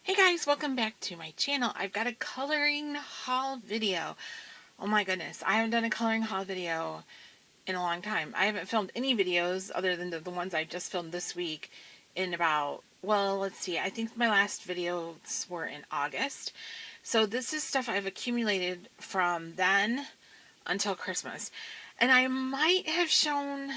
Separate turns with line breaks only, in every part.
Hey guys, welcome back to my channel. I've got a coloring haul video. Oh my goodness, I haven't done a coloring haul video in a long time. I haven't filmed any videos other than the ones I just filmed this week in about, well, let's see, I think my last videos were in August. So this is stuff I've accumulated from then until Christmas. And I might have shown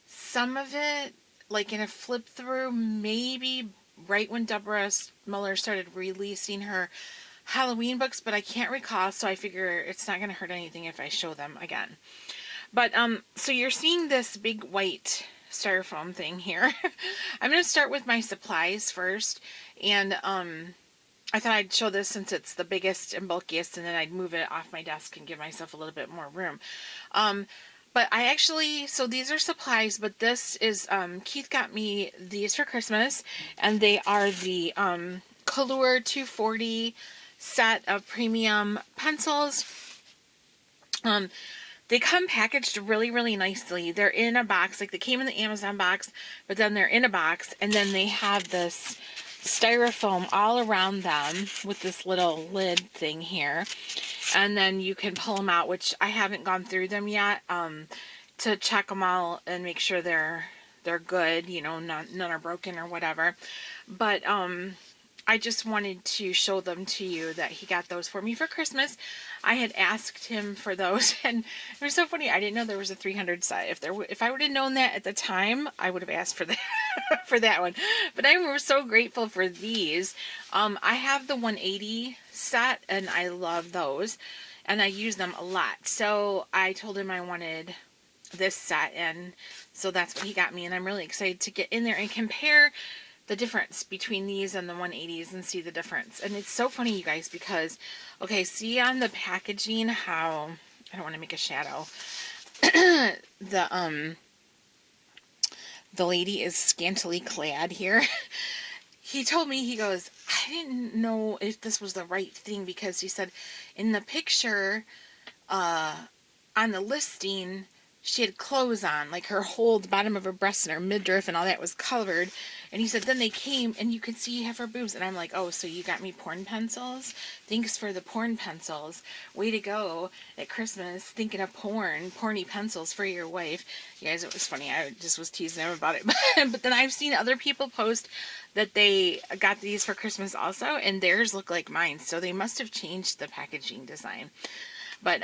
some of it like in a flip through, maybe right when Deborah Muller started releasing her Halloween books, but I can't recall, so I figure it's not going to hurt anything if I show them again. But, so you're seeing this big white styrofoam thing here. I'm going to start with my supplies first, and, I thought I'd show this since it's the biggest and bulkiest, and then I'd move it off my desk and give myself a little bit more room. But I actually, so these are supplies, but this is, Keith got me these for Christmas, and they are the Cocowire 240 set of premium pencils. They come packaged really, really nicely. They're in a box, like they came in the Amazon box, but then they're in a box, and then they have this styrofoam all around them with this little lid thing here. And then you can pull them out, which I haven't gone through them yet, to check them all and make sure they're good, you know, none are broken or whatever. But I just wanted to show them to you that he got those for me for Christmas. I had asked him for those, and it was so funny. I didn't know there was a 300 set. If I would have known that at the time, I would have asked for that for that one. But I'm so grateful for these. I have the 180 set, and I love those, and I use them a lot. So I told him I wanted this set, and so that's what he got me. And I'm really excited to get in there and compare the difference between these and the 180s and see the difference. And it's so funny, you guys, because, okay, see on the packaging how, I don't want to make a shadow, the lady is scantily clad here. He told me, he goes, I didn't know if this was the right thing, because he said in the picture, on the listing, she had clothes on, like her whole, the bottom of her breasts and her midriff and all that was covered. And he said, then they came and you could see half her boobs. And I'm like, oh, so you got me porn pencils? Thanks for the porn pencils. Way to go at Christmas, thinking of porny pencils for your wife. You guys, it was funny. I just was teasing him about it. But then I've seen other people post that they got these for Christmas also, and theirs look like mine. So they must have changed the packaging design. But,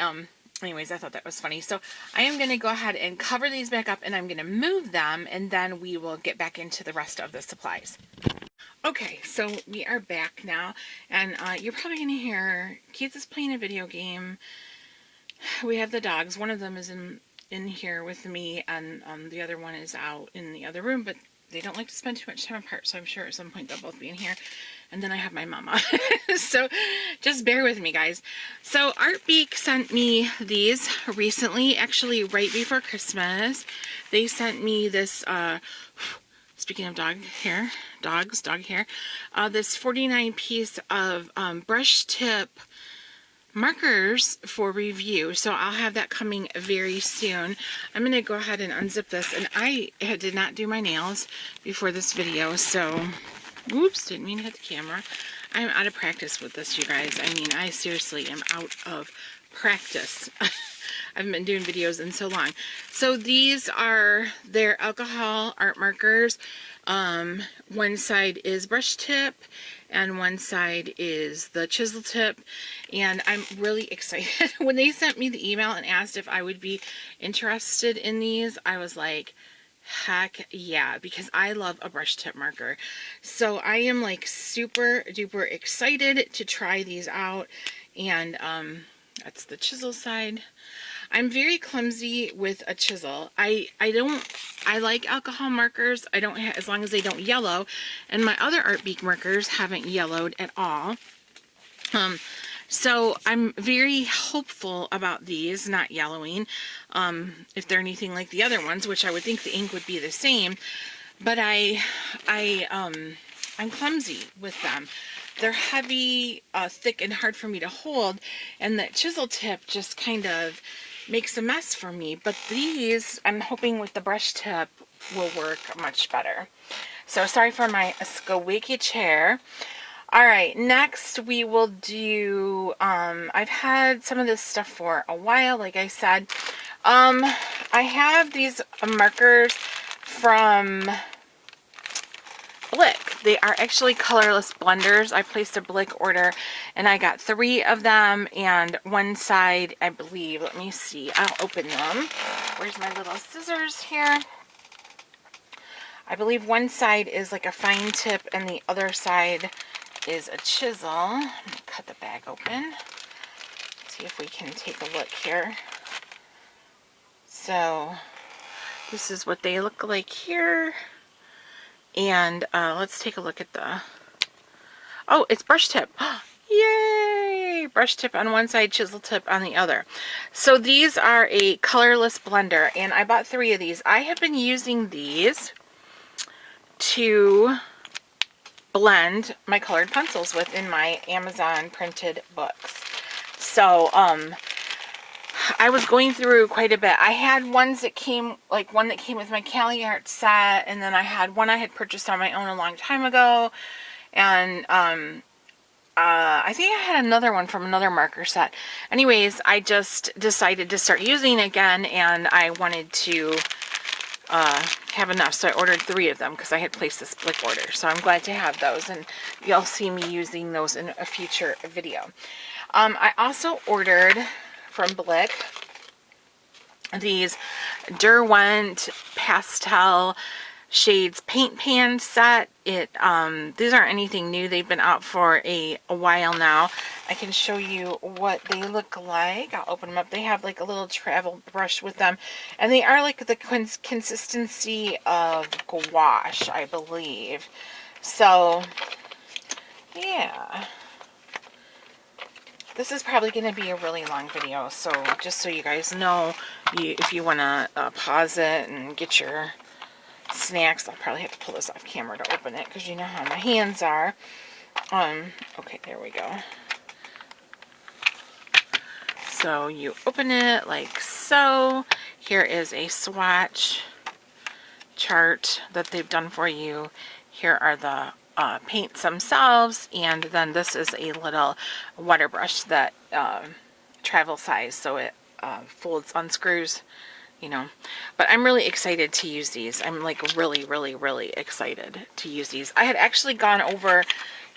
anyways, I thought that was funny. So I am going to go ahead and cover these back up, and I'm going to move them, and then we will get back into the rest of the supplies. Okay, so we are back now, and you're probably going to hear Keith is playing a video game. We have the dogs. One of them is in here with me, and the other one is out in the other room, but they don't like to spend too much time apart, so I'm sure at some point they'll both be in here. And then I have my mama. So just bear with me, guys. So Artbeak sent me these recently, actually right before Christmas. They sent me this, speaking of dog hair, this 49 piece of brush tip markers for review. So I'll have that coming very soon. I'm going to go ahead and unzip this. And I did not do my nails before this video, so oops, didn't mean to hit the camera. I'm out of practice with this, you guys. I mean, I seriously am out of practice. I haven't been doing videos in so long. So these are their alcohol art markers. One side is brush tip, and one side is the chisel tip. And I'm really excited. When they sent me the email and asked if I would be interested in these, I was like, heck yeah, because I love a brush tip marker. So I am like super duper excited to try these out. And that's the chisel side. I'm very clumsy with a chisel. I like alcohol markers. I don't as long as they don't yellow, and my other Artbeak markers haven't yellowed at all. So I'm very hopeful about these not yellowing, if they're anything like the other ones, which I would think the ink would be the same. But I'm clumsy with them. They're heavy, thick, and hard for me to hold, and that chisel tip just kind of makes a mess for me. But these, I'm hoping with the brush tip, will work much better. So sorry for my squeaky chair. Alright, next we will do, I've had some of this stuff for a while, like I said. I have these markers from Blick. They are actually colorless blenders. I placed a Blick order and I got 3 of them, and one side, I believe, let me see, I'll open them. Where's my little scissors here? I believe one side is like a fine tip and the other side is a chisel. Let me cut the bag open. See if we can take a look here. So this is what they look like here. And let's take a look at the, oh, it's brush tip. Yay! Brush tip on one side, chisel tip on the other. So these are a colorless blender, and I bought 3 of these. I have been using these to blend my colored pencils with in my Amazon printed books. So I was going through quite a bit. I had ones that came, like one that came with my Cali Art set, and then I had one I had purchased on my own a long time ago, and I think I had another one from another marker set. Anyways, I just decided to start using again, and I wanted to have enough, so I ordered 3 of them because I had placed this Blick order. So I'm glad to have those, and you'll see me using those in a future video. I also ordered from Blick these Derwent pastel shades paint pan set. These aren't anything new. They've been out for a while now. I can show you what they look like. I'll open them up. They have like a little travel brush with them, and they are like the consistency of gouache, I believe. So yeah, this is probably going to be a really long video, so just so you guys know, if you want to pause it and get your snacks. I'll probably have to pull this off camera to open it because you know how my hands are. Okay, there we go. So you open it like so. Here is a swatch chart that they've done for you. Here are the paints themselves, and then this is a little water brush that travel size, so it folds, unscrews, you know. But I'm really excited to use these. I'm like really excited to use these. I had actually gone over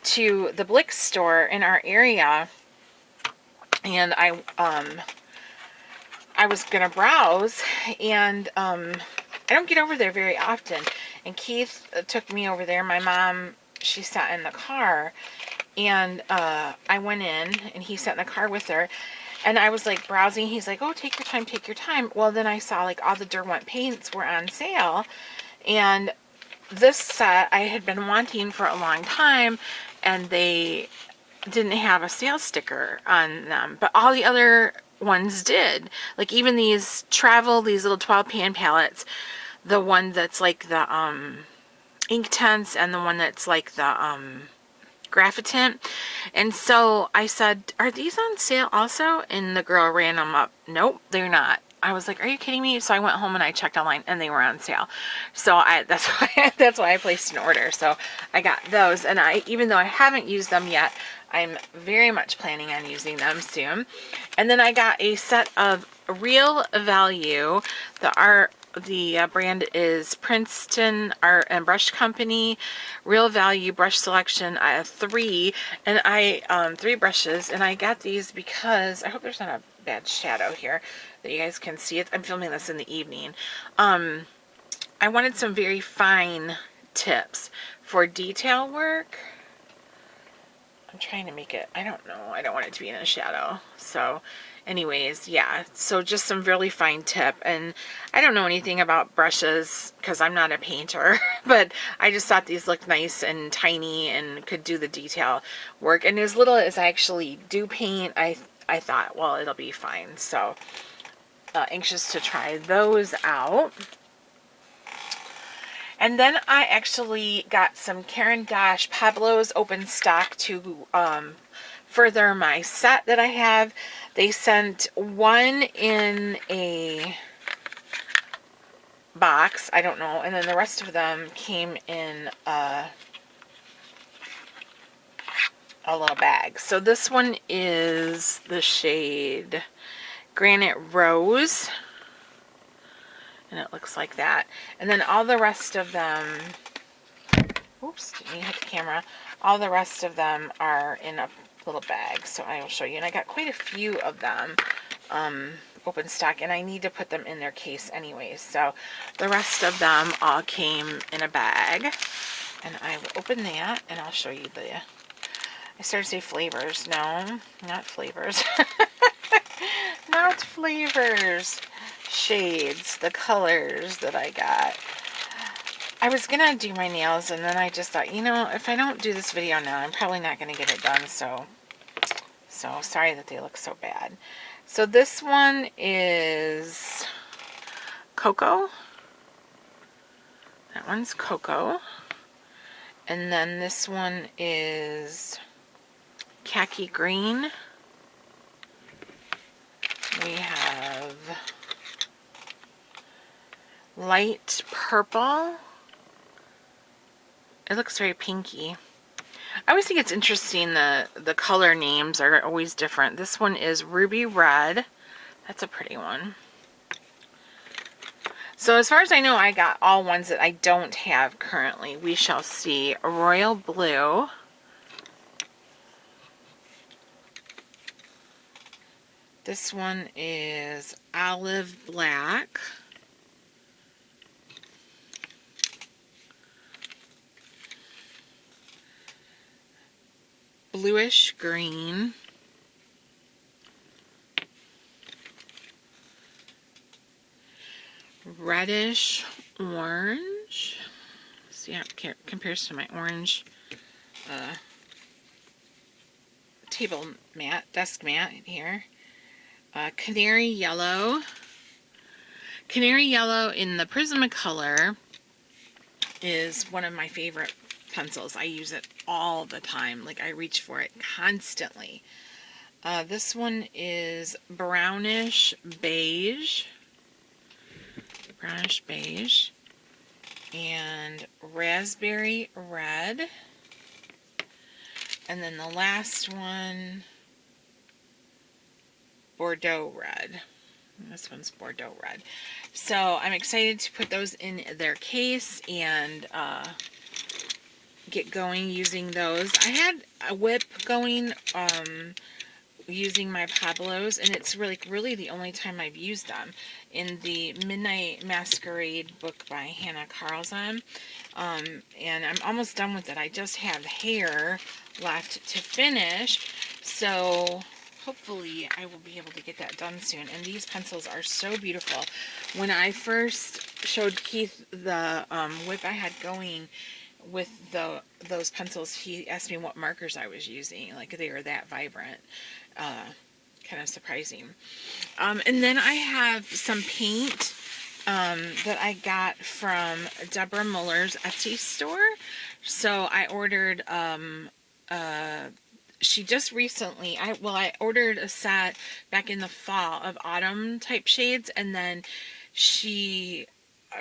to the Blick store in our area, and I was gonna browse, and I don't get over there very often, and Keith took me over there. My mom, she sat in the car, and I went in, and he sat in the car with her, and I was like browsing. He's like, oh, take your time, take your time. Well, then I saw like all the Derwent paints were on sale, and this set I had been wanting for a long time, and they didn't have a sales sticker on them, but all the other ones did. Like even these these little 12 pan palettes, the one that's like the ink tints, and the one that's like the graphitint. And so I said, are these on sale also? And the girl ran them up. Nope, they're not. I was like, are you kidding me? So I went home and I checked online, and they were on sale. So that's why I placed an order. So I got those, and even though I haven't used them yet, I'm very much planning on using them soon. And then I got a set of Real Value. The brand is Princeton Art and Brush Company. Real Value brush selection. I have 3, and 3 brushes, and I got these because I hope there's not a bad shadow here that you guys can see it. I'm filming this in the evening. I wanted some very fine tips for detail work. I'm trying to make it, I don't know, I don't want it to be in a shadow. So anyways, yeah, so just some really fine tip. And I don't know anything about brushes because I'm not a painter, but I just thought these looked nice and tiny and could do the detail work. And as little as I actually do paint, I thought, well, it'll be fine. So anxious to try those out. And then I actually got some Caran d'Ache Pablo's open stock to further my set that I have. They sent one in a box, I don't know, and then the rest of them came in a little bag. So this one is the shade Granite Rose, and it looks like that. And then all the rest of them, oops, didn't mean to hit the camera. All the rest of them are in a little bag, so I will show you. And I got quite a few of them open stock, and I need to put them in their case anyways. So the rest of them all came in a bag, and I will open that, and I'll show you the, I started to say flavors. No, not flavors. Not flavors. Shades, the colors that I got. I was gonna do my nails, and then I just thought, you know, if I don't do this video now, I'm probably not gonna get it done, so sorry that they look so bad. So this one is Cocoa. That one's Cocoa. And then this one is Khaki Green. We have Light Purple. It looks very pinky. I always think it's interesting, the color names are always different. This one is Ruby Red. That's a pretty one. So as far as I know, I got all ones that I don't have currently. We shall see. Royal Blue. This one is Olive Black. Bluish Green. Reddish Orange. See how it compares to my orange table mat, desk mat here. Canary Yellow. Canary Yellow in the Prismacolor is one of my favorite pencils. I use it all the time. Like, I reach for it constantly. This one is Brownish Beige. Brownish Beige. And Raspberry Red. And then the last one, Bordeaux Red. This one's Bordeaux Red. So I'm excited to put those in their case and get going using those. I had a whip going using my Pablos, and it's really the only time I've used them. In the Midnight Masquerade book by Hannah Carlson. And I'm almost done with it. I just have hair left to finish, so hopefully I will be able to get that done soon. And these pencils are so beautiful. When I first showed Keith the whip I had going with those pencils, he asked me what markers I was using. Like, they are that vibrant. Kind of surprising. And then I have some paint that I got from Deborah Muller's Etsy store. So I ordered she just recently, I ordered a set back in the fall of autumn type shades, and then she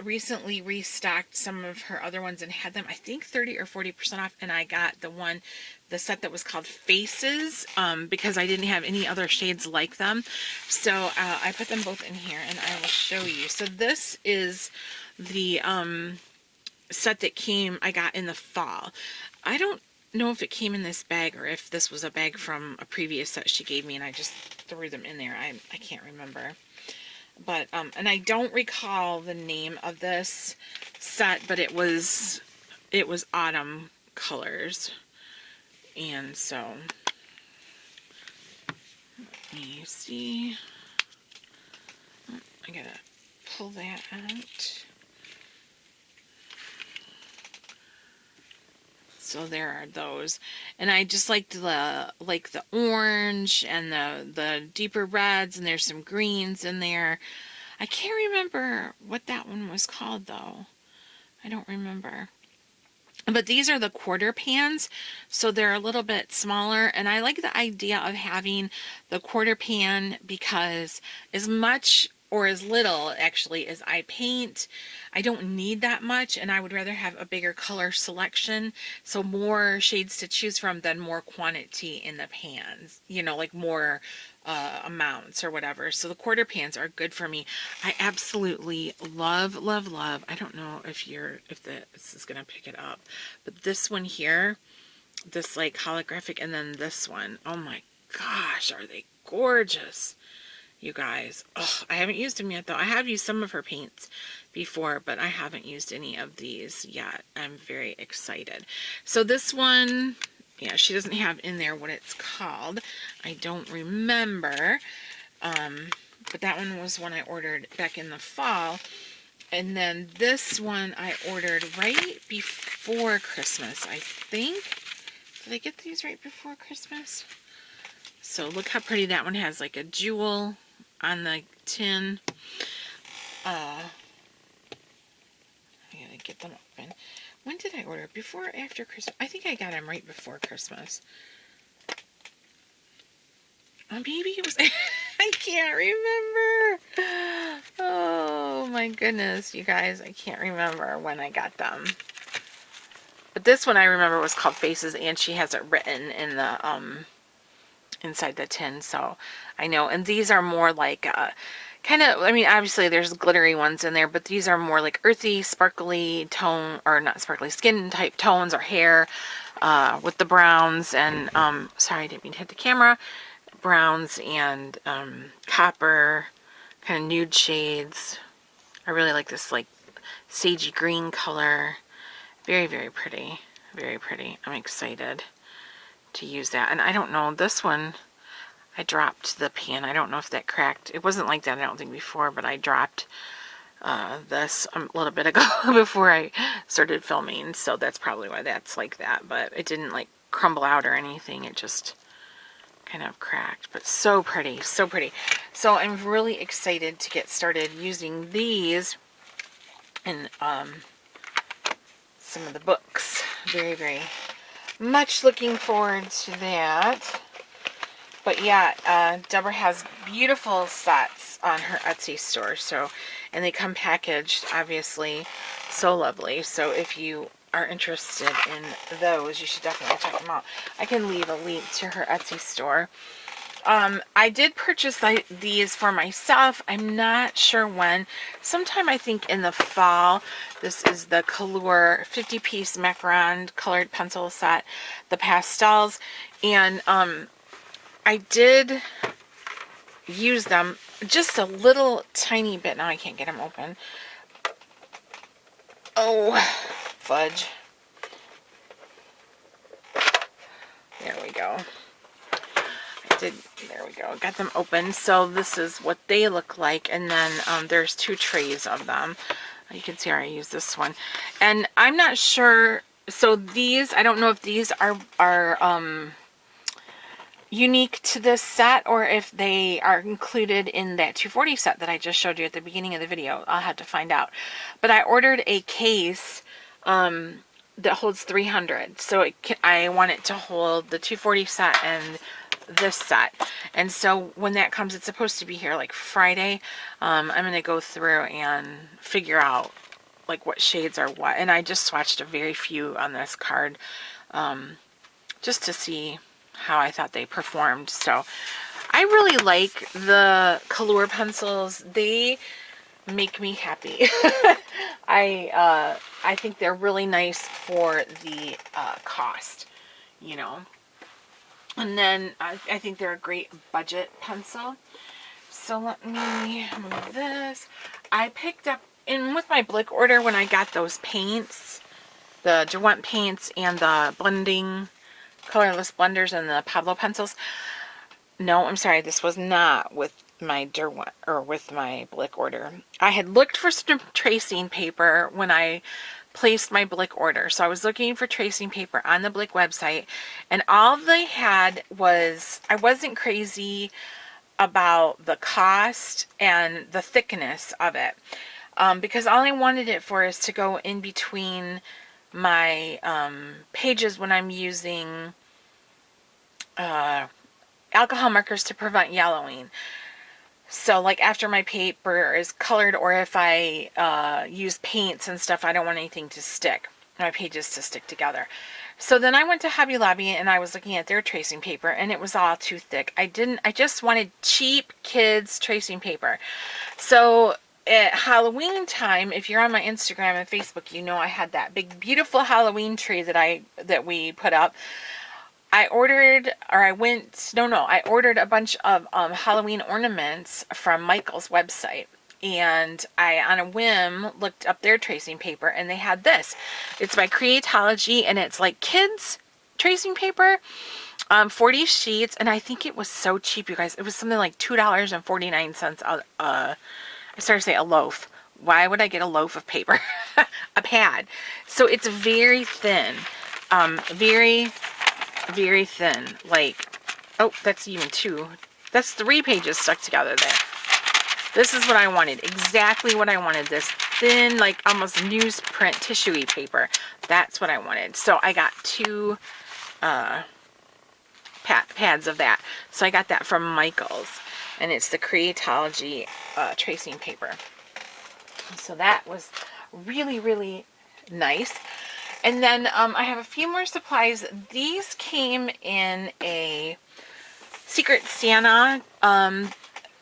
recently restocked some of her other ones and had them, I think, 30 or 40% off, and I got the set that was called Faces, because I didn't have any other shades like them. So I put them both in here, and I will show you. So this is the set that I got in the fall. I don't know if it came in this bag or if this was a bag from a previous set she gave me and I just threw them in there. I can't remember. But, and I don't recall the name of this set, but it was autumn colors. And so, let me see. I gotta pull that out. So there are those, and I just liked the orange and the deeper reds, and there's some greens in there. I can't remember what that one was called though. I don't remember. But these are the quarter pans, so they're a little bit smaller, and I like the idea of having the quarter pan because as much or as little actually as I paint. I don't need that much, and I would rather have a bigger color selection, so more shades to choose from than more quantity in the pans, you know, like more amounts or whatever. So the quarter pans are good for me. I absolutely love, love, love. I don't know if this is gonna pick it up, but this one here, this like holographic, and then this one, oh my gosh, are they gorgeous, you guys. Oh, I haven't used them yet though. I have used some of her paints before, but I haven't used any of these yet. I'm very excited. So this one, yeah, she doesn't have in there what it's called. I don't remember. But that one was one I ordered back in the fall. And then this one I ordered right before Christmas, I think. Did I get these right before Christmas? So look how pretty that one has, like a jewel on the tin. I gotta get them open. When did I order? Before or after Christmas? I think I got them right before Christmas. Maybe it was... I can't remember. Oh my goodness, you guys. I can't remember when I got them. But this one I remember was called Faces, and she has it written in the inside the tin, so I know. And these are more like kind of, I mean, obviously there's glittery ones in there, but these are more like earthy, sparkly tone, or not sparkly, skin type tones or hair with the browns and sorry, I didn't mean to hit the camera. Browns and copper, kind of nude shades. I really like this like sagey green color. Very, very pretty. Very pretty. I'm excited to use that. And I don't know, this one, I dropped the pan. I don't know if that cracked. It wasn't like that, I don't think, before, but I dropped this a little bit ago before I started filming, so that's probably why that's like that. But it didn't like crumble out or anything. It just kind of cracked. But so pretty, so pretty. So I'm really excited to get started using these in some of the books. Very, very much looking forward to that. But yeah, Deborah has beautiful sets on her Etsy store, so, and they come packaged, obviously, so lovely. So if you are interested in those, you should definitely check them out. I can leave a link to her Etsy store. I did purchase these for myself. I'm not sure when. Sometime I think in the fall. This is the Cocowire 50-piece Macaron colored pencil set, the pastels, and I did use them just a little tiny bit. Now I can't get them open. Oh, fudge. There we go. There we go. Got them open. So this is what they look like. And then there's 2 trays of them. You can see I use this one. And I'm not sure. So these, I don't know if these are unique to this set or if they are included in that 240 set that I just showed you at the beginning of the video. I'll have to find out. But I ordered a case that holds 300. So I want it to hold the 240 set and this set. And so when that comes, it's supposed to be here like Friday. I'm going to go through and figure out like what shades are what. And I just swatched a very few on this card just to see how I thought they performed. So I really like the Cocowire pencils. They make me happy. I think they're really nice for the cost, you know. And then I think they're a great budget pencil. So let me move this. I picked up, in with my Blick order when I got those paints, the Derwent paints and the blending, colorless blenders and the Pablo pencils. No, I'm sorry, this was not with my Derwent, or with my Blick order. I had looked for some tracing paper when I placed my Blick order. So I was looking for tracing paper on the Blick website, and all they had was, I wasn't crazy about the cost and the thickness of it, because all I wanted it for is to go in between my pages when I'm using alcohol markers to prevent yellowing. So like after my paper is colored, or if I use paints and stuff, I don't want anything to stick, my pages to stick together. So then I went to Hobby Lobby and I was looking at their tracing paper, and it was all too thick. I just wanted cheap kids tracing paper. So at Halloween time, if you're on my Instagram and Facebook, you know I had that big beautiful Halloween tree that we put up. I ordered a bunch of Halloween ornaments from Michael's website. And I, on a whim, looked up their tracing paper, and they had this. It's by Creatology, and it's like kids tracing paper, 40 sheets, and I think it was so cheap, you guys. It was something like $2.49. I started to say a loaf. Why would I get a loaf of paper? A pad. So it's very thin, very, very thin. Like, oh, that's even two. That's 3 pages stuck together there. This is what I wanted. Exactly what I wanted. This thin, like almost newsprint tissue-y paper. That's what I wanted. So I got 2 pads of that. So I got that from Michael's. And it's the Creatology tracing paper. So that was really, really nice. And then I have a few more supplies. These came in a Secret Santa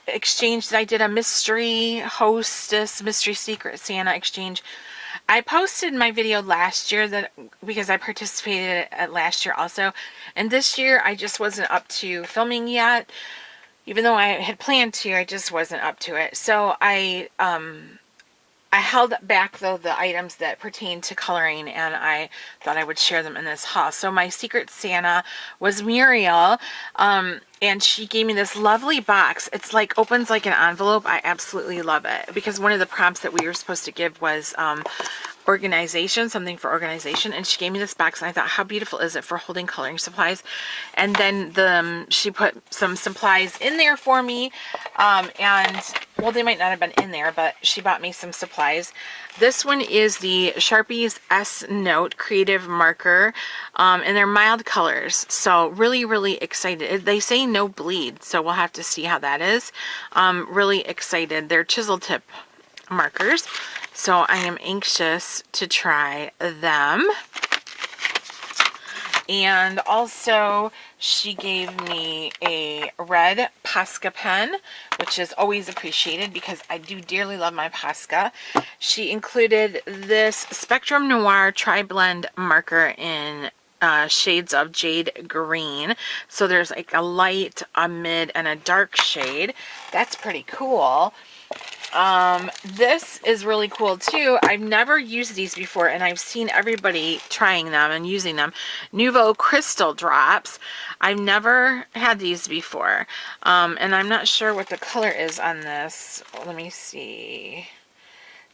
exchange that I did, a mystery hostess, mystery Secret Santa exchange. I posted my video last year because I participated at last year also. And this year I just wasn't up to filming yet. Even though I had planned to, I just wasn't up to it. So I held back, though, the items that pertain to coloring, and I thought I would share them in this haul. So my Secret Santa was Muriel, and she gave me this lovely box. It's like, opens like an envelope. I absolutely love it, because one of the prompts that we were supposed to give was organization, something for organization, and she gave me this box, and I thought, how beautiful is it for holding coloring supplies? And then she put some supplies in there for me, and well, they might not have been in there, but she bought me some supplies. This one is the Sharpie's S Note Creative Marker, and they're mild colors, so really, really excited. They say no bleed, so we'll have to see how that is. Really excited. They're chisel tip markers, so I am anxious to try them. And also she gave me a red Posca pen, which is always appreciated because I do dearly love my Posca. She included this Spectrum Noir Tri-Blend marker in shades of jade green. So there's like a light, a mid, and a dark shade. That's pretty cool. This is really cool too. I've never used these before, and I've seen everybody trying them and using them. Nouveau Crystal Drops. I've never had these before, and I'm not sure what the color is on this. Let me see.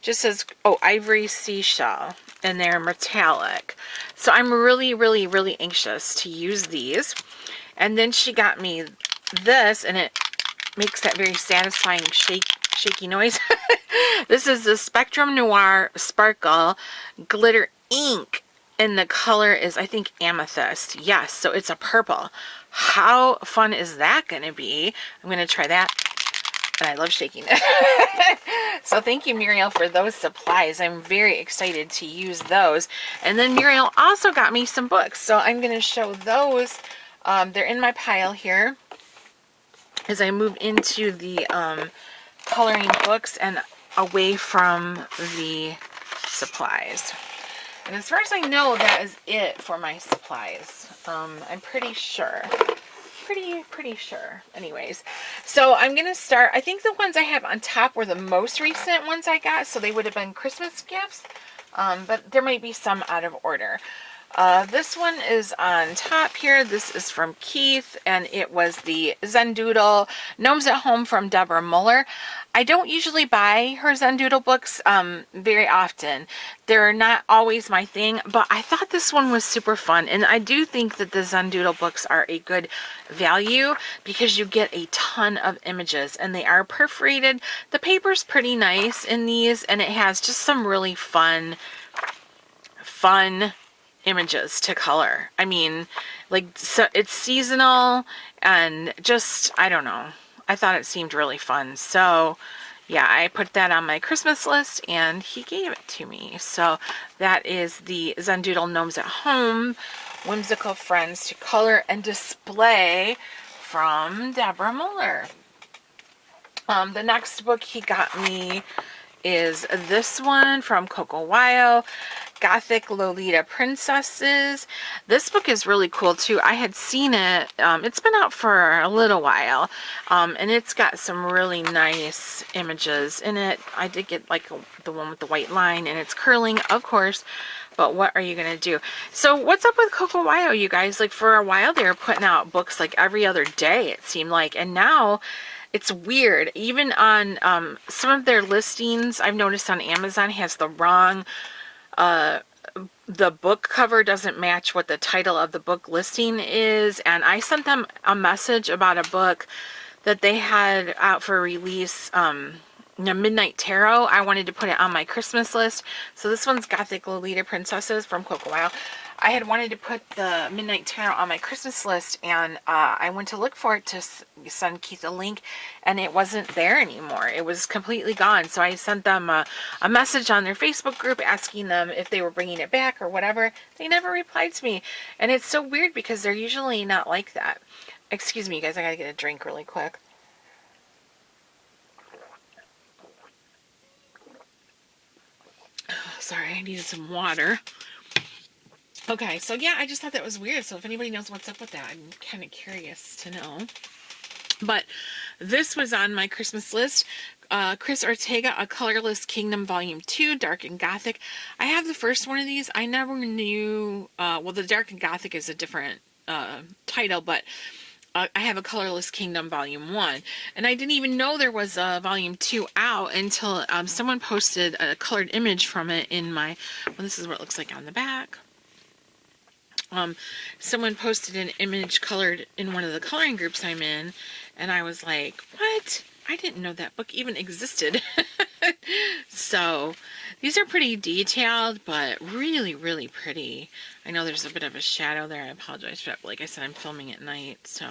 Just says, oh, Ivory Seashell, and they're metallic. So I'm really, really, really anxious to use these. And then she got me this, and it makes that very satisfying shaky noise. This is the Spectrum Noir Sparkle Glitter Ink, and the color is, I think, amethyst. Yes, so it's a purple. How fun is that going to be? I'm going to try that, and I love shaking it. So thank you, Muriel, for those supplies. I'm very excited to use those. And then Muriel also got me some books, so I'm going to show those. They're in my pile here as I move into the coloring books and away from the supplies. And as far as I know, that is it for my supplies. I'm pretty sure. Pretty sure. Anyways, so I'm going to start. I think the ones I have on top were the most recent ones I got, so they would have been Christmas gifts, but there might be some out of order. This one is on top here. This is from Keith, and it was the Zen Doodle Gnomes at Home from Deborah Muller. I don't usually buy her Zen Doodle books very often. They're not always my thing, but I thought this one was super fun, and I do think that the Zen Doodle books are a good value because you get a ton of images, and they are perforated. The paper's pretty nice in these, and it has just some really fun images to color. I mean, like, so it's seasonal, and just, I don't know. I thought it seemed really fun. So yeah, I put that on my Christmas list and he gave it to me. So that is the Zendoodle Gnomes at Home, Whimsical Friends to Color and Display from Deborah Muller. The next book he got me is this one from Cocowire, Gothic Lolita Princesses. This book is really cool too. I had seen it. It's been out for a little while, and it's got some really nice images in it. I did get like the one with the white line, and it's curling, of course. But what are you gonna do? So what's up with Cocowire, you guys? Like for a while they were putting out books like every other day, it seemed like, and now it's weird. Even on some of their listings, I've noticed on Amazon has the wrong, the book cover doesn't match what the title of the book listing is. And I sent them a message about a book that they had out for release, Midnight Tarot. I wanted to put it on my Christmas list. So this one's Gothic Lolita Princesses from Cocowire. I had wanted to put the Midnight Tarot on my Christmas list, and I went to look for it to send Keith a link, and it wasn't there anymore. It was completely gone. So I sent them a message on their Facebook group asking them if they were bringing it back or whatever. They never replied to me, and it's so weird because they're usually not like that. Excuse me, you guys, I gotta get a drink really quick. Sorry, I needed some water. Okay, so yeah, I just thought that was weird. So if anybody knows what's up with that, I'm kind of curious to know. But this was on my Christmas list. Chris Ortega, A Colorless Kingdom, Volume 2, Dark and Gothic. I have the first one of these. I never knew, well, the Dark and Gothic is a different title, but I have A Colorless Kingdom, Volume 1. And I didn't even know there was a Volume 2 out until someone posted a colored image from it in my, well, this is what it looks like on the back. Someone posted an image colored in one of the coloring groups I'm in, and I was like, what? I didn't know that book even existed. So these are pretty detailed, but really, really pretty. I know there's a bit of a shadow there. I apologize for that. But like I said, I'm filming at night, so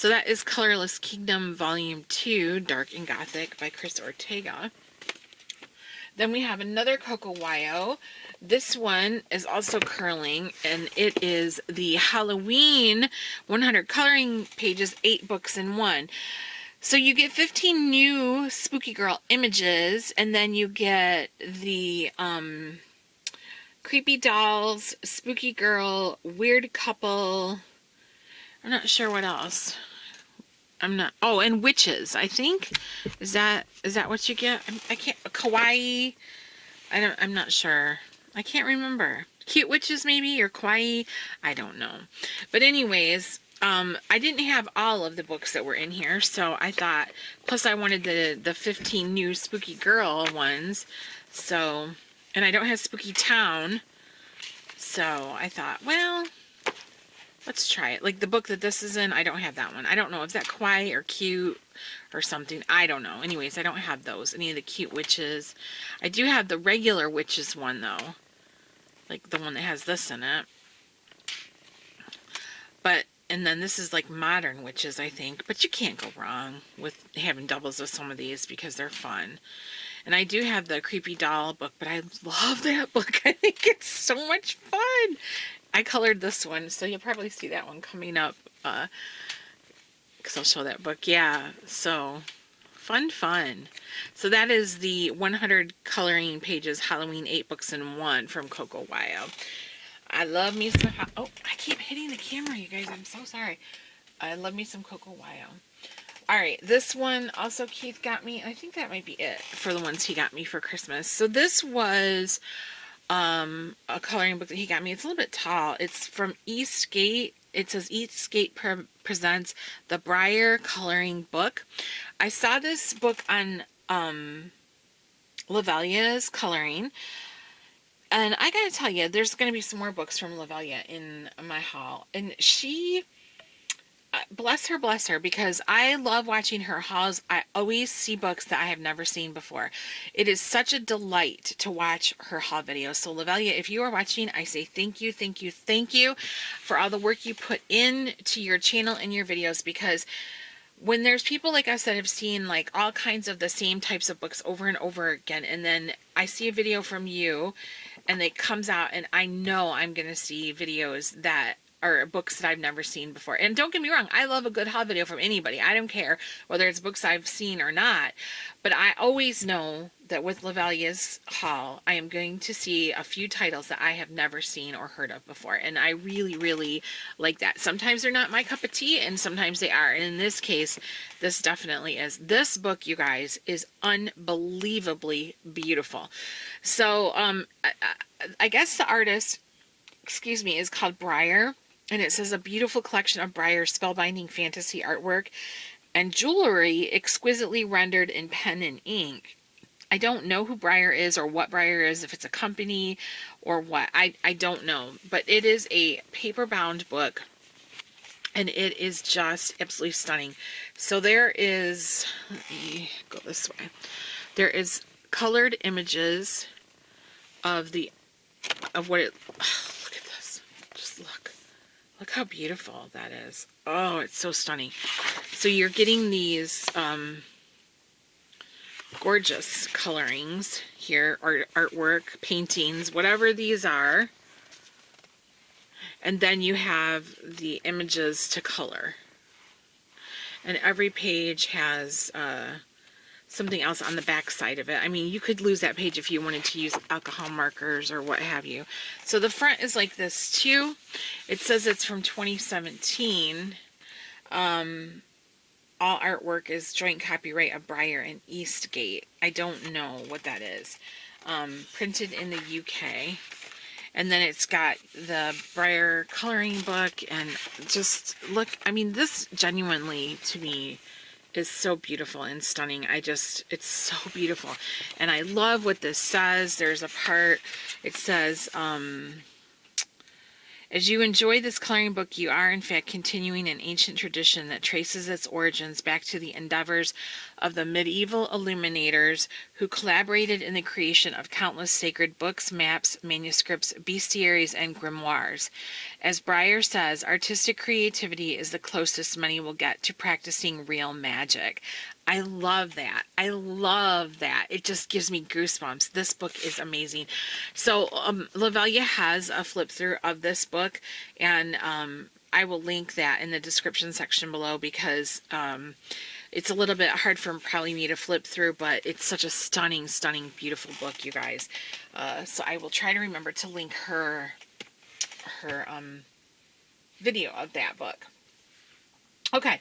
that is Colorless Kingdom Volume 2, Dark and Gothic by Chris Ortega. Then we have another Cocowire. This one is also curling, and it is the Halloween 100 coloring pages, 8 books in 1. So you get 15 new Spooky Girl images, and then you get the Creepy Dolls, Spooky Girl, Weird Couple. I'm not sure what else. Oh, and witches, I think. Is that what you get? I can't, kawaii. I'm not sure. I can't remember. Cute witches maybe, or kawaii. I don't know. But anyways, I didn't have all of the books that were in here, so I thought, plus I wanted the 15 new Spooky Girl ones. So, and I don't have Spooky Town. So I thought, well, let's try it. Like the book that this is in, I don't have that one. I don't know if that kawaii or cute or something. I don't know. Anyways, I don't have those. Any of the cute witches. I do have the regular witches one though. Like the one that has this in it. But, and then this is like modern witches, I think. But you can't go wrong with having doubles of some of these because they're fun. And I do have the Creepy Doll book, but I love that book. I think it's so much fun. I colored this one, so you'll probably see that one coming up, because I'll show that book. Yeah, so fun. So that is the 100 coloring pages Halloween 8 books in 1 from Cocowire. I love me some, oh, I keep hitting the camera, you guys. I'm so sorry. I love me some Cocowire. All right, this one also Keith got me. I think that might be it for the ones he got me for Christmas. So this was a coloring book that he got me. It's a little bit tall. It's from Eastgate. It says Eastgate presents the Briar coloring book. I saw this book on Lavelia's coloring, and I gotta tell you, there's gonna be some more books from Lavelia in my haul, and she, bless her, because I love watching her hauls. I always see books that I have never seen before. It is such a delight to watch her haul videos. So Lavelia, if you are watching, I say thank you for all the work you put into your channel and your videos, because when there's people like us that have seen like all kinds of the same types of books over and over again, and then I see a video from you and it comes out and I know I'm going to see videos that are books that I've never seen before. And don't get me wrong, I love a good haul video from anybody. I don't care whether it's books I've seen or not. But I always know that with Lavalia's haul, I am going to see a few titles that I have never seen or heard of before. And I really, really like that. Sometimes they're not my cup of tea and sometimes they are. And in this case, this definitely is. This book, you guys, is unbelievably beautiful. So I guess the artist, excuse me, is called Briar. And it says a beautiful collection of Briar's spellbinding fantasy artwork and jewelry exquisitely rendered in pen and ink. I don't know who Briar is or what Briar is, if it's a company or what. I don't know. But it is a paper-bound book. And it is just absolutely stunning. So there is, let me go this way. There is colored images of what it, oh, look at this. Just look. Look how beautiful that is. Oh, it's so stunning. So you're getting these gorgeous colorings here, artwork, paintings, whatever these are. And then you have the images to color. And every page has something else on the back side of it. I mean, you could lose that page if you wanted to use alcohol markers or what have you. So the front is like this too. It says it's from 2017. All artwork is joint copyright of Briar and Eastgate. I don't know what that is. Printed in the UK. And then it's got the Briar coloring book and just look, I mean, this genuinely to me is so beautiful and stunning. It's so beautiful. And I love what this says. There's a part, it says, as you enjoy this coloring book, you are in fact continuing an ancient tradition that traces its origins back to the endeavors of the medieval illuminators who collaborated in the creation of countless sacred books, maps, manuscripts, bestiaries, and grimoires. As Briar says, artistic creativity is the closest many will get to practicing real magic. I love that. I love that. It just gives me goosebumps. This book is amazing. So Lavalia has a flip through of this book, and I will link that in the description section below because it's a little bit hard for probably me to flip through, but it's such a stunning, stunning, beautiful book, you guys. So I will try to remember to link her video of that book. Okay.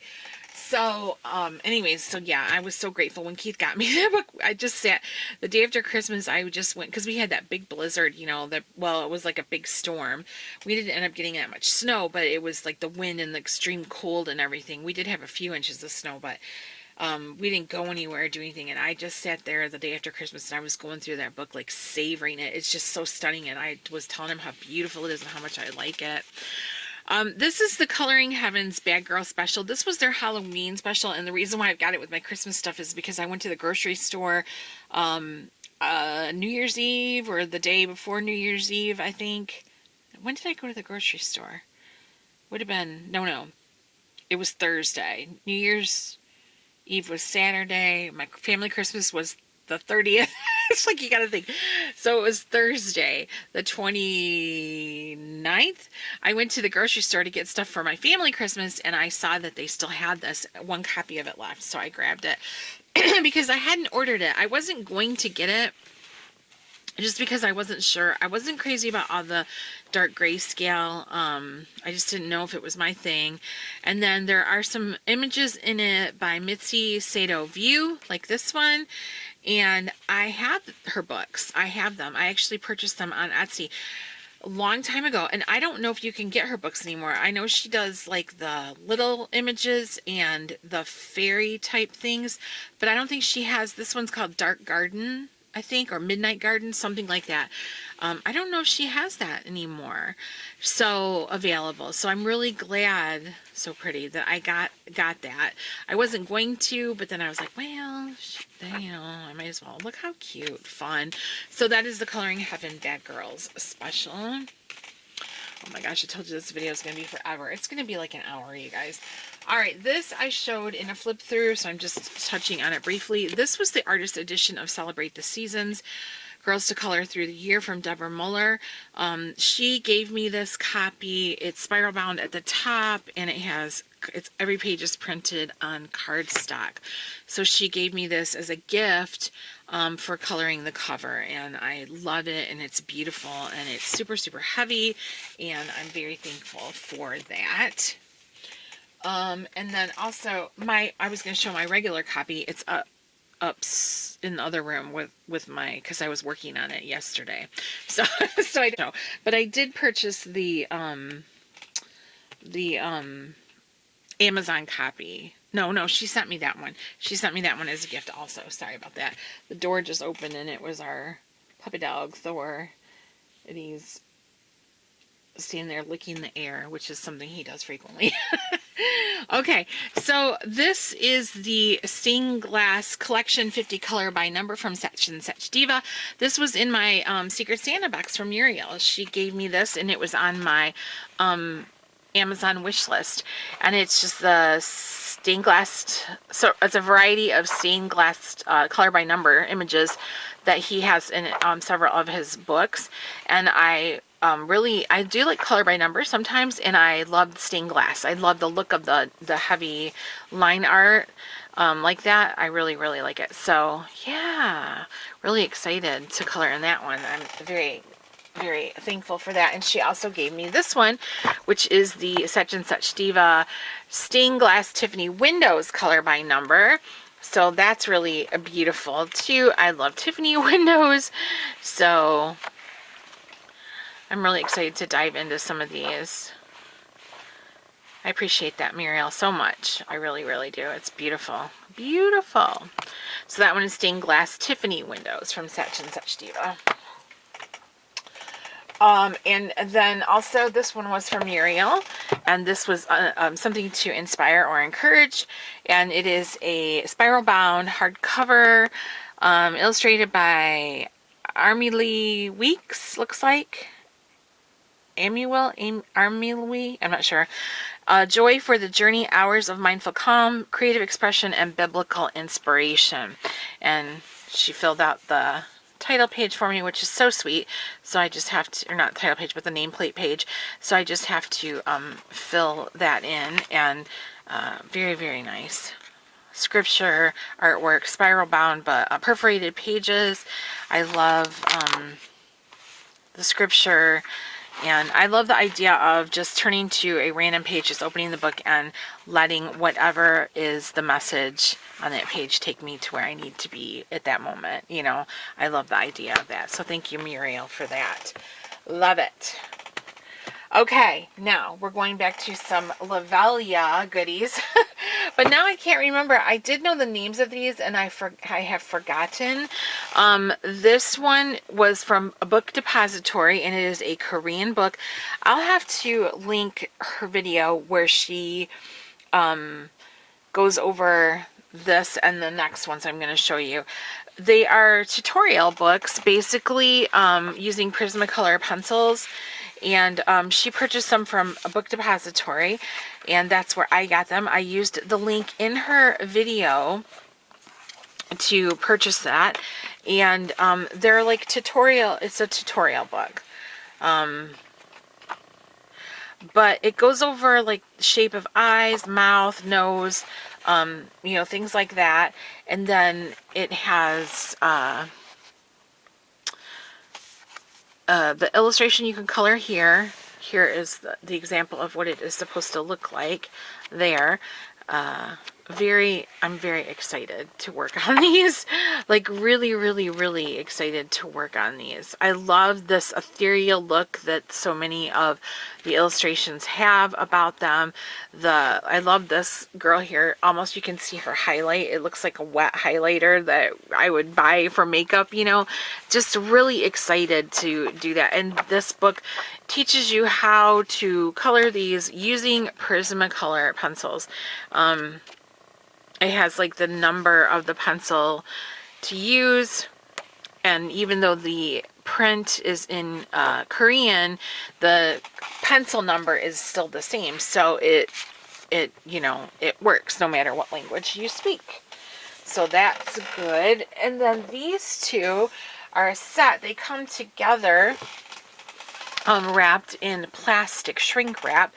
So, anyways, so yeah, I was so grateful when Keith got me that book. I just sat the day after Christmas. I just went because we had that big blizzard, you know, well, it was like a big storm. We didn't end up getting that much snow, but it was like the wind and the extreme cold and everything. We did have a few inches of snow, but we didn't go anywhere or do anything. And I just sat there the day after Christmas and I was going through that book, like savoring it. It's just so stunning. And I was telling him how beautiful it is and how much I like it. This is the Coloring Heavens Bad Girl special. This was their Halloween special, and the reason why I've got it with my Christmas stuff is because I went to the grocery store New Year's Eve or the day before New Year's Eve, I think. When did I go to the grocery store? Would have been, no. It was Thursday. New Year's Eve was Saturday. My family Christmas was the 30th. It's like you gotta think. So it was Thursday, the 29th. I went to the grocery store to get stuff for my family Christmas, and I saw that they still had this one copy of it left, so I grabbed it because I hadn't ordered it. I wasn't going to get it just because I wasn't sure. I wasn't crazy about all the dark grayscale. I just didn't know if it was my thing. And then there are some images in it by Mitzi Sato View, like this one. And I have her books. I have them. I actually purchased them on Etsy a long time ago. And I don't know if you can get her books anymore. I know she does like the little images and the fairy type things. But I don't think she has, this one's called Dark Garden, I think, or Midnight Garden, something like that. I don't know if she has that anymore. So available. So I'm really glad, so pretty, that I got that. I wasn't going to, but then I was like, well, you know, I might as well. Look how cute, fun. So that is the Coloring Heaven Bad Girls special. Oh my gosh, I told you this video is going to be forever. It's going to be like an hour, you guys. All right, this I showed in a flip through, so I'm just touching on it briefly. This was the artist edition of Celebrate the Seasons, Girls to Color Through the Year from Deborah Muller. She gave me this copy. It's spiral bound at the top, and every page is printed on cardstock. So she gave me this as a gift for coloring the cover, and I love it, and it's beautiful, and it's super, super heavy, and I'm very thankful for that. And then also I was going to show my regular copy. It's up in the other room with my, because I was working on it yesterday. So I don't know. But I did purchase the Amazon copy. No, she sent me that one. She sent me that one as a gift also. Sorry about that. The door just opened and it was our puppy dog, Thru. And he's standing there licking the air, which is something he does frequently. Okay, so this is the Stained Glass Collection 50 Color by Number from Such and Such Diva. This was in my Secret Santa box from Muriel. She gave me this, and it was on my Amazon wish list. And it's just the stained glass, so it's a variety of stained glass color by number images that he has in several of his books. And I do like color by number sometimes, and I love stained glass. I love the look of the heavy line art like that. I really, really like it. So yeah, really excited to color in that one. I'm very, very thankful for that. And she also gave me this one, which is the Such and Such Diva Stained Glass Tiffany Windows color by number. So that's really beautiful too. I love Tiffany windows. So I'm really excited to dive into some of these. I appreciate that, Muriel, so much. I really, really do. It's beautiful. Beautiful. So that one is Stained Glass Tiffany Windows from Such and Such Diva. And then also this one was from Muriel, and this was something to inspire or encourage, and it is a spiral bound hardcover, illustrated by Army Weeks, looks like. Army, I'm not sure. Joy for the Journey, Hours of Mindful Calm, Creative Expression, and Biblical Inspiration. And she filled out the title page for me, which is so sweet. So I just have to, or not the title page, but the nameplate page. So I just have to fill that in, and very, very nice. Scripture, artwork, spiral bound, but perforated pages. I love the scripture. And I love the idea of just turning to a random page, just opening the book and letting whatever is the message on that page take me to where I need to be at that moment. You know, I love the idea of that. So thank you, Muriel, for that. Love it. Okay, now we're going back to some Lavelia goodies. But now I can't remember. I did know the names of these, and I have forgotten. This one was from a book depository, and it is a Korean book. I'll have to link her video where she goes over this and the next ones I'm going to show you. They are tutorial books, basically using Prismacolor pencils. And she purchased them from a book depository, and that's where I got them. I used the link in her video to purchase that, and they're like tutorial. It's a tutorial book, but it goes over like the shape of eyes, mouth, nose, you know, things like that. And then it has the illustration you can color here. Here is the example of what it is supposed to look like there. I'm very excited to work on these. Like really, really, really excited to work on these. I love this ethereal look that so many of the illustrations have about them. I love this girl here. Almost you can see her highlight. It looks like a wet highlighter that I would buy for makeup, you know. Just really excited to do that. And this book teaches you how to color these using Prismacolor pencils. It has like the number of the pencil to use, and even though the print is in Korean, the pencil number is still the same. So it you know, it works no matter what language you speak. So that's good. And then these two are a set. They come together wrapped in plastic shrink wrap.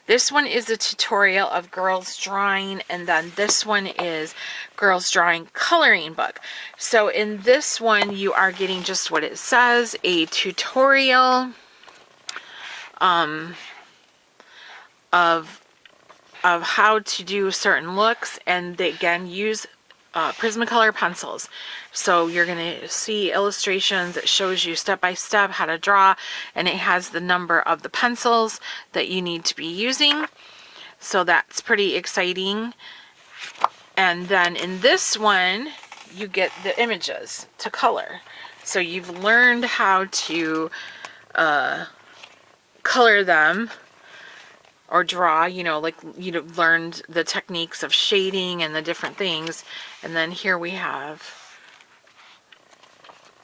This one is a tutorial of girls drawing, and then this one is girls drawing coloring book. So in this one, you are getting just what it says, a tutorial of how to do certain looks, and they again use Prismacolor pencils. So you're going to see illustrations that shows you step by step how to draw, and it has the number of the pencils that you need to be using. So that's pretty exciting. And then in this one, you get the images to color. So you've learned how to color them or draw, you know, like you learned the techniques of shading and the different things. And then here we have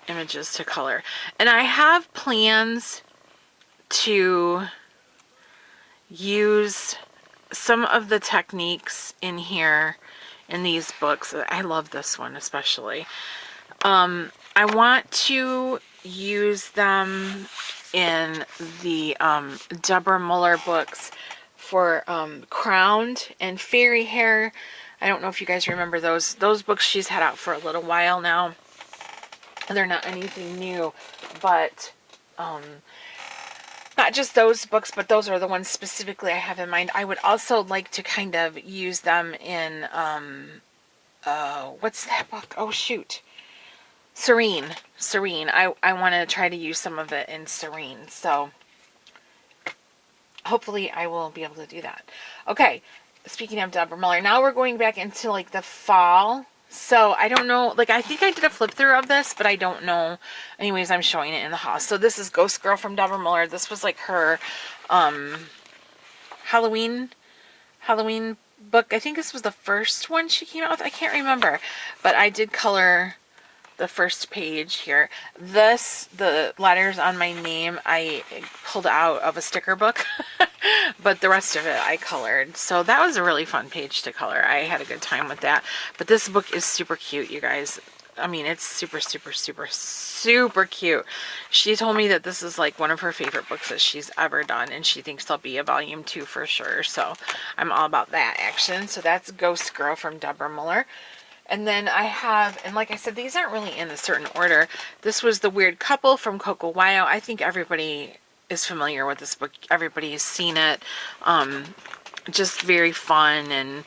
images to color. And I have plans to use some of the techniques in here in these books. I love this one especially. I want to use them in the Deborah Muller books for crowned and fairy hair. I don't know if you guys remember those books she's had out for a little while now. They're not anything new, but not just those books, but those are the ones specifically I have in mind. I would also like to kind of use them in what's that book? Oh shoot, Serene. I want to try to use some of it in Serene, so hopefully I will be able to do that. Okay, speaking of Deborah Muller, now we're going back into like the fall. So I don't know, like I think I did a flip through of this, but I don't know. Anyways, I'm showing it in the haul. So this is Ghost Girl from Deborah Muller. This was like her Halloween book. I think this was the first one she came out with. I can't remember, but I did color the first page here. The letters on my name, I pulled out of a sticker book, but the rest of it I colored. So that was a really fun page to color. I had a good time with that. But this book is super cute, you guys. I mean, it's super, super, super, super cute. She told me that this is like one of her favorite books that she's ever done, and she thinks there'll be a volume 2 for sure. So I'm all about that action. So that's Ghost Girl from Deborah Muller. And then I have, and like I said, these aren't really in a certain order. This was The Weird Couple from Cocowire. I think everybody is familiar with this book. Everybody has seen it. Just very fun, and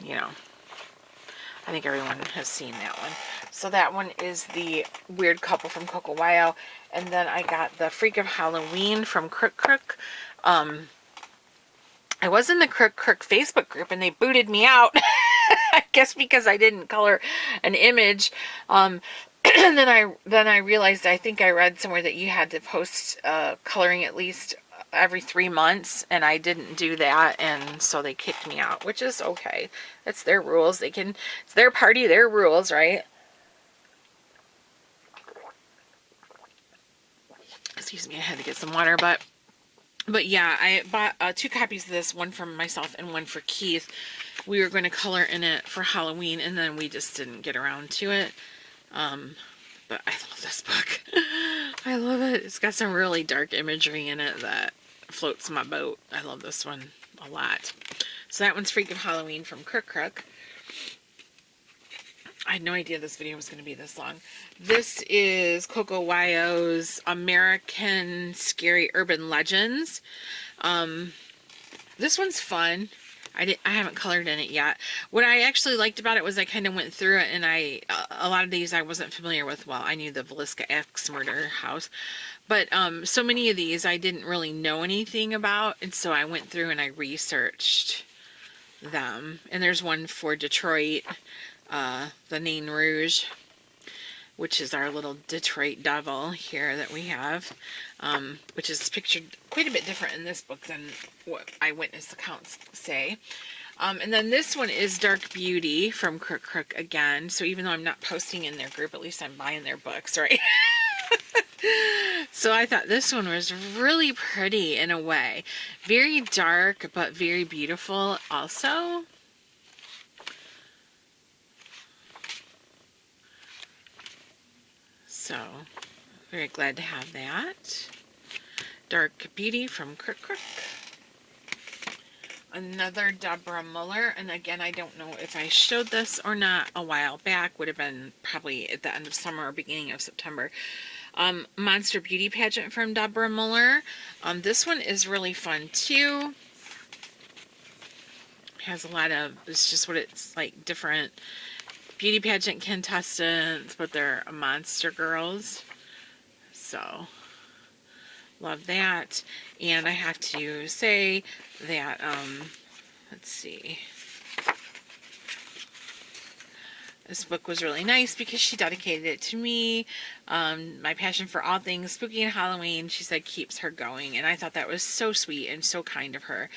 you know, I think everyone has seen that one. So that one is The Weird Couple from Cocowire. And then I got The Freak of Halloween from Crook. I was in the Crook Facebook group and they booted me out. I guess because I didn't color an image. And then I realized, I think I read somewhere that you had to post coloring at least every 3 months, and I didn't do that, and so they kicked me out, which is okay. That's their rules. It's their party, their rules, right? Excuse me, I had to get some water, but yeah, I bought 2 copies of this, one for myself and one for Keith. We were going to color in it for Halloween, and then we just didn't get around to it. But I love this book. I love it. It's got some really dark imagery in it that floats my boat. I love this one a lot. So that one's Freak of Halloween from Crook. I had no idea this video was going to be this long. This is Cocowire's American Scary Urban Legends. This one's fun. I haven't colored in it yet. What I actually liked about it was I kind of went through it, and a lot of these I wasn't familiar with. Well, I knew the Villisca X murder house, but so many of these I didn't really know anything about, and so I went through and I researched them. And there's one for Detroit, the Nain Rouge, which is our little Detroit devil here that we have, which is pictured quite a bit different in this book than what eyewitness accounts say. And then this one is Dark Beauty from Crook again. So even though I'm not posting in their group, at least I'm buying their books, right? So I thought this one was really pretty in a way. Very dark, but very beautiful also. So, very glad to have that. Dark Beauty from Crook. Another Deborah Muller, and again, I don't know if I showed this or not a while back. Would have been probably at the end of summer or beginning of September. Monster Beauty Pageant from Deborah Muller. This one is really fun too. Has a lot of, it's just what it's like, different beauty pageant contestants, but they're monster girls. So, love that. And I have to say that, let's see. This book was really nice because she dedicated it to me. My passion for all things spooky and Halloween, she said, keeps her going. And I thought that was so sweet and so kind of her.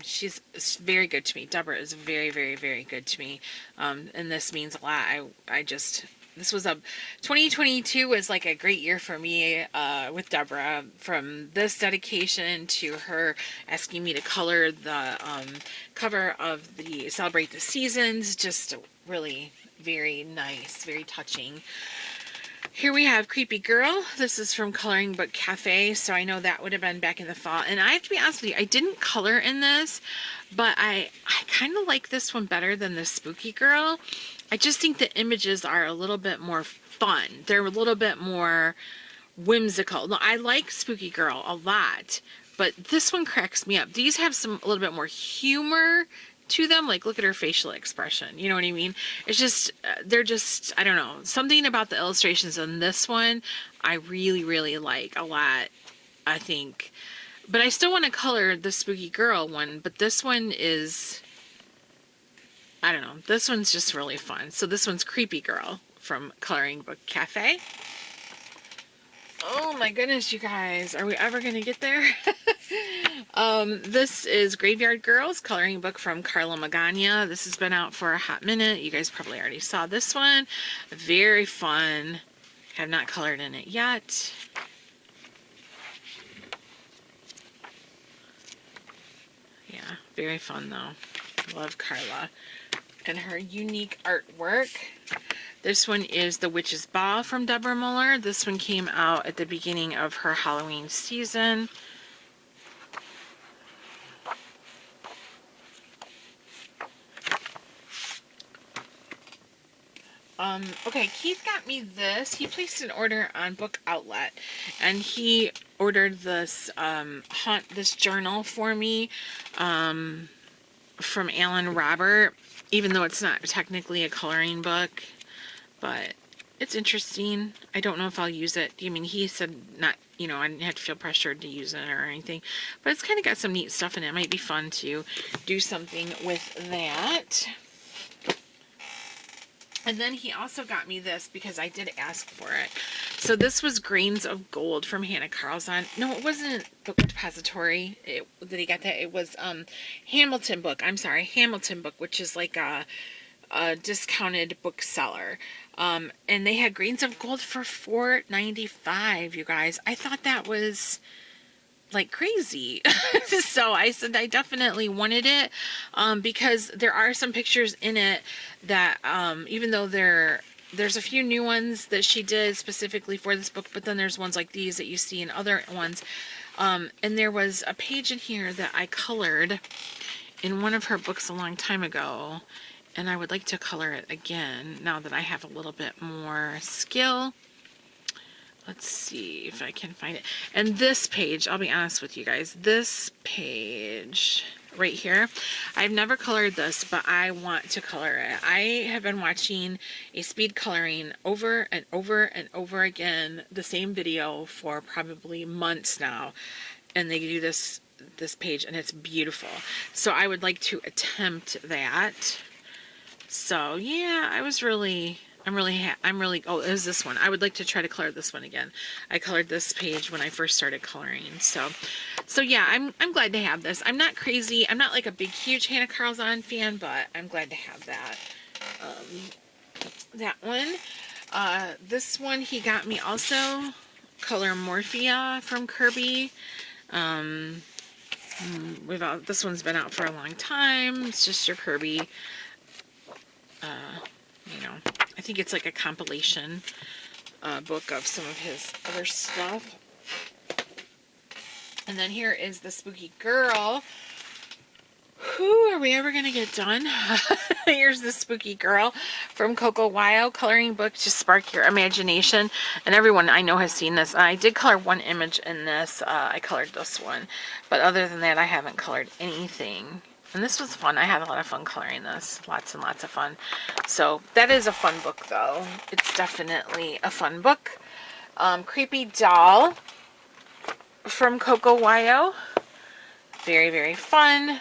She's very good to me. Deborah is very, very, very good to me. And this means a lot. This was 2022 was like a great year for me with Deborah. From this dedication to her asking me to color the cover of the Celebrate the Seasons, just really very nice, very touching. Here we have Creepy Girl. This is from Coloring Book Cafe, so I know that would have been back in the fall. And I have to be honest with you, I didn't color in this, but I kind of like this one better than the Spooky Girl. I just think the images are a little bit more fun. They're a little bit more whimsical. No, I like Spooky Girl a lot, but this one cracks me up. These have a little bit more humor to them. Like, look at her facial expression. You know what I mean? It's just, they're just, I don't know. Something about the illustrations in this one, I really, really like a lot, I think. But I still want to color the Spooky Girl one, but this one is, I don't know. This one's just really fun. So this one's Creepy Girl from Coloring Book Cafe. Oh my goodness, you guys. Are we ever going to get there? This is Graveyard Girls coloring book from Carla Magana. This has been out for a hot minute. You guys probably already saw this one. Very fun. Have not colored in it yet. Yeah, very fun though. Love Carla and her unique artwork. This one is The Witch's Ball from Deborah Muller. This one came out at the beginning of her Halloween season. Okay, Keith got me this. He placed an order on Book Outlet, and he ordered this this journal for me from Alan Robert, even though it's not technically a coloring book, but it's interesting. I don't know if I'll use it. I mean, he said not, you know, I didn't have to feel pressured to use it or anything, but it's kind of got some neat stuff in it. It might be fun to do something with that. And then he also got me this because I did ask for it. So this was Grains of Gold from Hannah Carlson. No, it wasn't Book Depository. Did he get that? It was Hamilton Book. I'm sorry, Hamilton Book, which is like a discounted bookseller. And they had Grains of Gold for $4.95, you guys. I thought that was like crazy. So I said I definitely wanted it because there are some pictures in it that even though there's a few new ones that she did specifically for this book, but then there's ones like these that you see in other ones. And there was a page in here that I colored in one of her books a long time ago, and I would like to color it again now that I have a little bit more skill. Let's see if I can find it. And this page, I'll be honest with you guys, this page right here, I've never colored this, but I want to color it. I have been watching a speed coloring over and over and over again, the same video for probably months now, and they do this page, and it's beautiful. So I would like to attempt that. So yeah, I'm oh, it was this one. I would like to try to color this one again. I colored this page when I first started coloring. So yeah, I'm glad to have this. I'm not crazy. I'm not like a big, huge Hannah Carlzon fan, but I'm glad to have that. That one. This one he got me also. Color Morphia from Kirby. This one's been out for a long time. It's just your Kirby. You know, I think it's like a compilation book of some of his other stuff. And then here is the Spooky Girl. Whew, are we ever going to get done? Here's the Spooky Girl from Cocowire coloring book to spark your imagination. And everyone I know has seen this. I did color one image in this. I colored this one. But other than that, I haven't colored anything. And this was fun. I had a lot of fun coloring this. Lots and lots of fun. So that is a fun book, though. It's definitely a fun book. Creepy Doll from Cocowire. Very, very fun.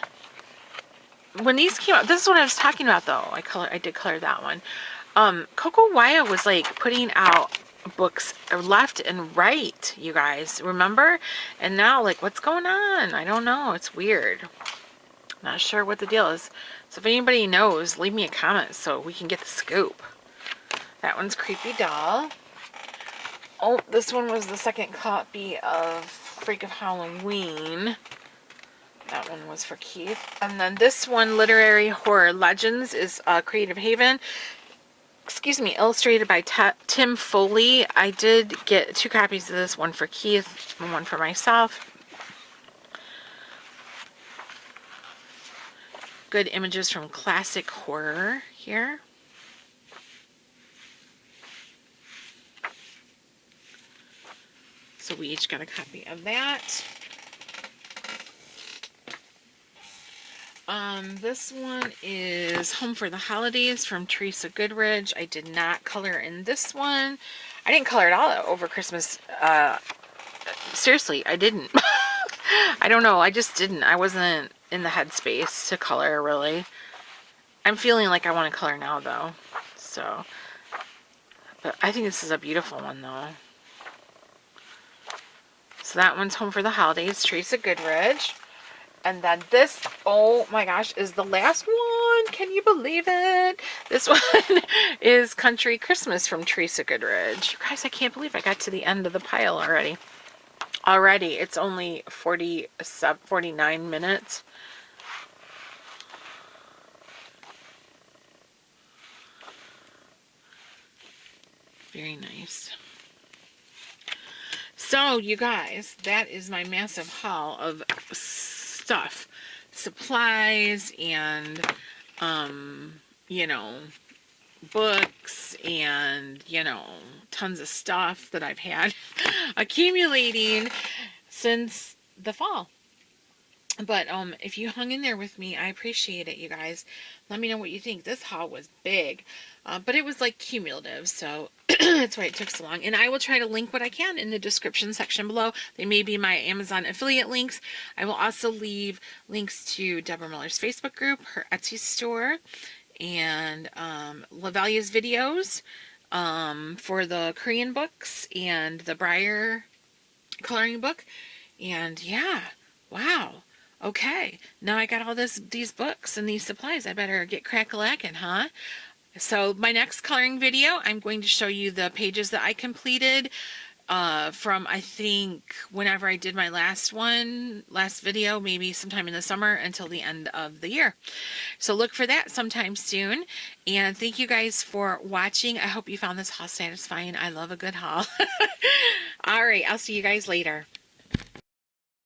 When these came out, this is what I was talking about, though. I did color that one. Cocowire was like putting out books left and right, you guys. Remember? And now, like, what's going on? I don't know. It's weird. Not sure what the deal is. So if anybody knows, leave me a comment so we can get the scoop. That one's Creepy Doll. Oh, this one was the second copy of Freak of Halloween. That one was for Keith. And then this one, Literary Horror Legends, is Creative Haven. Excuse me, illustrated by Tim Foley. I did get 2 copies of this, one for Keith and one for myself. Good images from classic horror here. So we each got a copy of that. This one is Home for the Holidays from Teresa Goodridge. I did not color in this one. I didn't color at all over Christmas. Seriously, I didn't. I don't know. I just didn't. I wasn't in the headspace to color, really. I'm feeling like I want to color now, though. So, but I think this is a beautiful one, though. So that one's Home for the Holidays, Teresa Goodridge. And then this, oh my gosh, is the last one. Can you believe it? This one is Country Christmas from Teresa Goodridge. You guys, I can't believe I got to the end of the pile already. It's only 49 minutes. Very nice. So, you guys, that is my massive haul of stuff. Supplies and, you know, books and, you know, tons of stuff that I've had accumulating since the fall. But if you hung in there with me, I appreciate it, you guys. Let me know what you think. This haul was big, but it was like cumulative, so that's why it took so long. And I will try to link what I can in the description section below. They may be my Amazon affiliate links. I will also leave links to Deborah Muller's Facebook group, her Etsy store, and Lavalia's videos for the Korean books and the Briar coloring book. And yeah, wow. Okay, now I got all these books and these supplies. I better get crack-a-lackin', huh? So my next coloring video, I'm going to show you the pages that I completed from, I think, whenever I did my last video, maybe sometime in the summer until the end of the year. So look for that sometime soon. And thank you guys for watching. I hope you found this haul satisfying. I love a good haul. All right, I'll see you guys later.